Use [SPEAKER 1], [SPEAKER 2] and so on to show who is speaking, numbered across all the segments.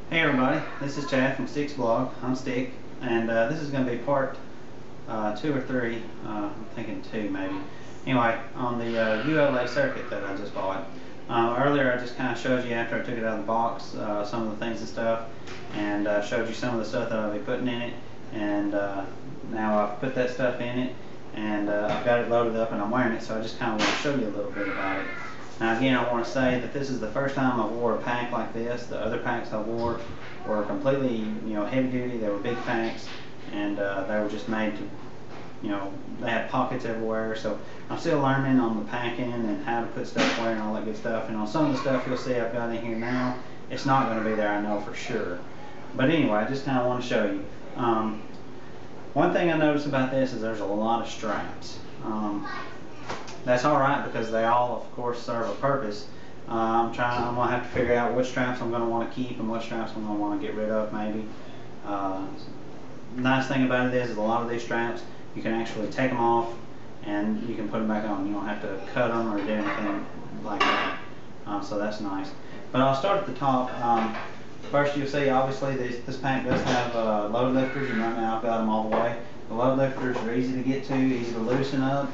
[SPEAKER 1] Hey everybody, this is Chad from Stick's blog. I'm Stick, and this is going to be part 2 or 3, I'm thinking 2 maybe. Anyway, on the ULA Circuit that I just bought. Earlier I just kind of showed you after I took it out of the box some of the things and stuff, and showed you some of the stuff that I'll be putting in it, and now I've put that stuff in it, and I've got it loaded up and I'm wearing it, so I just kind of want to show you a little bit about it. Now again, I want to say that this is the first time I wore a pack like this. The other packs I wore were completely, heavy duty. They were big packs, and they were just made to, they had pockets everywhere. So I'm still learning on the packing and how to put stuff where and all that good stuff. And on some of the stuff you'll see I've got in here now, it's not going to be there, I know for sure. But anyway, I just kind of want to show you. One thing I noticed about this is there's a lot of straps. That's alright because they all, of course, serve a purpose. I'm going to have to figure out which straps I'm going to want to keep and what straps I'm going to want to get rid of, maybe. Nice thing about it is a lot of these straps, you can actually take them off and you can put them back on. You don't have to cut them or do anything like that. So that's nice. But I'll start at the top. First you'll see, obviously, this pack does have load lifters, and right now I've got them all the way. The load lifters are easy to get to, easy to loosen up.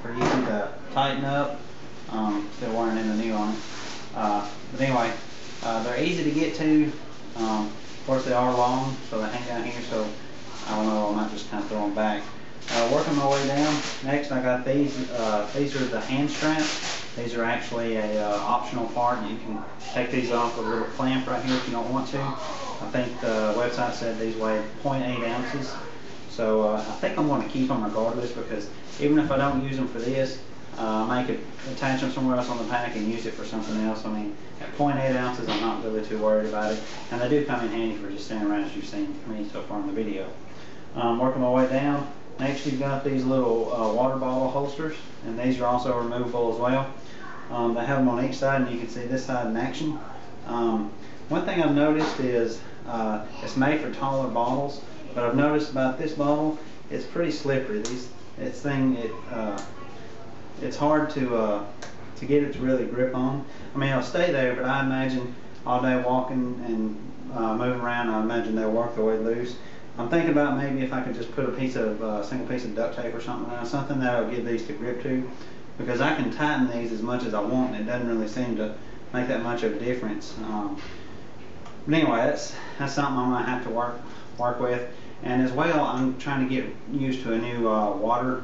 [SPEAKER 1] Pretty easy to tighten up. Still wearing in the new on it. But anyway, they're easy to get to. Of course they are long, so they hang down here, so I don't know, I might just kind of throw them back. Working my way down, next I got these. These are the hand straps. These are actually a optional part, and you can take these off with a little clamp right here if you don't want to. I think the website said these weigh 0.8 ounces. So I think I'm going to keep them regardless, because even if I don't use them for this, I could attach them somewhere else on the pack and use it for something else. I mean, at 0.8 ounces, I'm not really too worried about it. And they do come in handy for just standing around, as you've seen me so far in the video. Working my way down, next you've got these little water bottle holsters, and these are also removable as well. They have them on each side, and you can see this side in action. One thing I've noticed is it's made for taller bottles, but I've noticed about this bottle, it's pretty slippery. It's hard to get it to really grip on. I mean, it'll stay there, but I imagine all day walking and moving around, I imagine they'll work their way loose. I'm thinking about maybe if I could just put a single piece of duct tape or something around, something that'll give these to grip to, because I can tighten these as much as I want, and it doesn't really seem to make that much of a difference. But anyway, that's something I'm going to have to work with. And as well, I'm trying to get used to a new water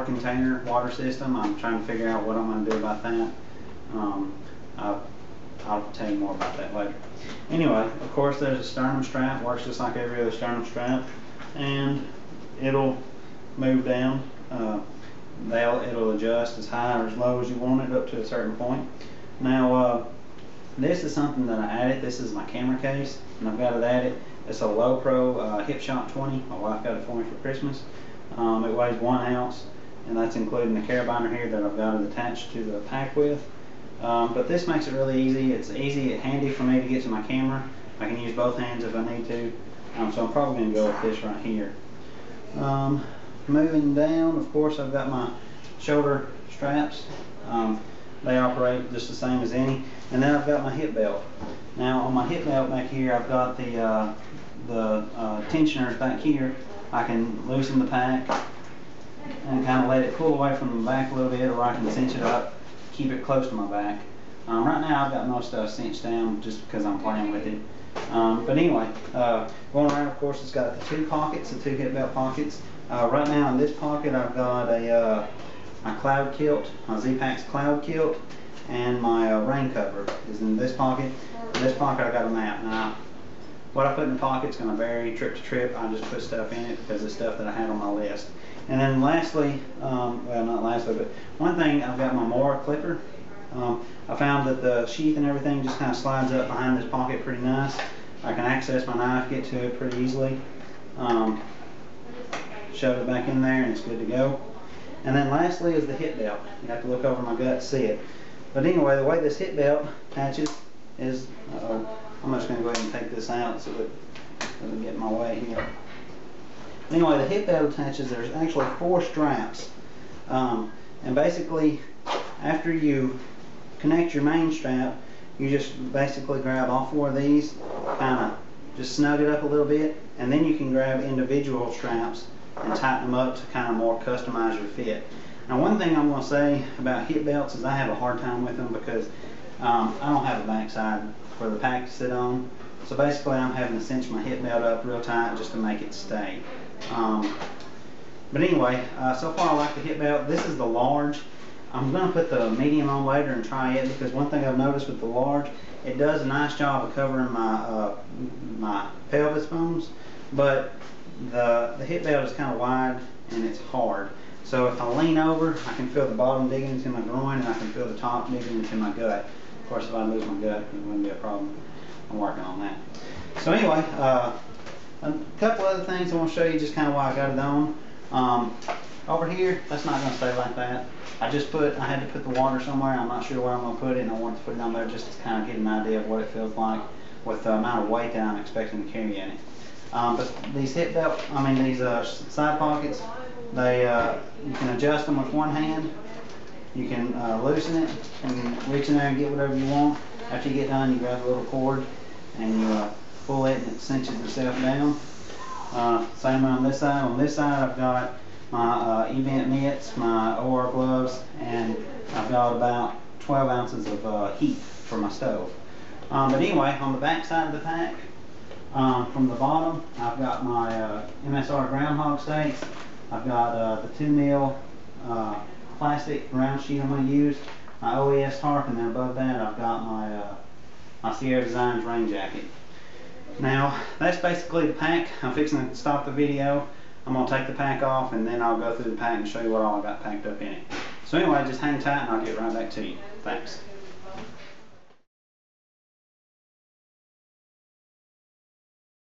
[SPEAKER 1] container, water system. I'm trying to figure out what I'm going to do about that. I'll tell you more about that later. Anyway, of course, there's a sternum strap. Works just like every other sternum strap, and it'll move down. It'll adjust as high or as low as you want it, up to a certain point. Now, this is something that I added. This is my camera case, and I've got it added. It's a Low Pro Hip Shot 20. My wife got it for me for Christmas. It weighs 1 ounce, and that's including the carabiner here that I've got it attached to the pack with. But this makes it really easy. It's easy and handy for me to get to my camera. I can use both hands if I need to. So I'm probably going to go with this right here. Moving down, of course, I've got my shoulder straps. They operate just the same as any. And then I've got my hip belt. Now on my hip belt back here, I've got the tensioners back here. I can loosen the pack and kind of let it pull away from the back a little bit, or I can cinch it up, keep it close to my back. Right now I've got most stuff cinched down just because I'm playing with it. But anyway, going around, of course, it's got the 2 pockets, the 2 hip belt pockets. Right now in this pocket I've got my cloud kilt, my Z-Packs cloud kilt, and my rain cover is in this pocket. In this pocket I got a map. Now, what I put in the pocket is going to vary trip to trip. I just put stuff in it because it's stuff that I had on my list. And then lastly, well, not lastly, but one thing, I've got my Mora clipper. I found that the sheath and everything just kind of slides up behind this pocket pretty nice. I can access my knife, get to it pretty easily. Shove it back in there and it's good to go. And then lastly is the hip belt. You have to look over my gut to see it. But anyway, the way this hip belt attaches is, I'm just going to go ahead and take this out so it doesn't get in my way here. Anyway, the hip belt attaches, there's actually 4 straps. And basically, after you connect your main strap, you just basically grab all 4 of these, kind of just snug it up a little bit, and then you can grab individual straps and tighten them up to kind of more customize your fit. Now, one thing I'm going to say about hip belts is I have a hard time with them because I don't have a backside for the pack to sit on. So basically I'm having to cinch my hip belt up real tight just to make it stay. But anyway, so far I like the hip belt. This is the large. I'm going to put the medium on later and try it, because one thing I've noticed with the large, it does a nice job of covering my my pelvis bones, but the hip belt is kind of wide and it's hard. So if I lean over, I can feel the bottom digging into my groin, and I can feel the top digging into my gut. Of course, if I lose my gut, it wouldn't be a problem. I'm working on that. So anyway, a couple other things I want to show you, just kind of why I got it on. Over here, that's not going to stay like that. I had to put the water somewhere. I'm not sure where I'm going to put it, and I wanted to put it on there just to kind of get an idea of what it feels like with the amount of weight that I'm expecting to carry in it. But these hip belt, these side pockets, you can adjust them with one hand. You can loosen it and reach in there and get whatever you want. After you get done, you grab a little cord and you pull it, and it cinches itself down. Same on this side. On this side, I've got my event mitts, my OR gloves, and I've got about 12 ounces of HEET for my stove. But anyway, on the back side of the pack, from the bottom, I've got my MSR groundhog stakes. I've got the 2 mil plastic round sheet I'm going to use, my OES tarp, and then above that I've got my my Sierra Designs rain jacket. Now, that's basically the pack. I'm fixing to stop the video. I'm going to take the pack off, and then I'll go through the pack and show you what all I got packed up in it. So anyway, just hang tight and I'll get right back to you. Thanks.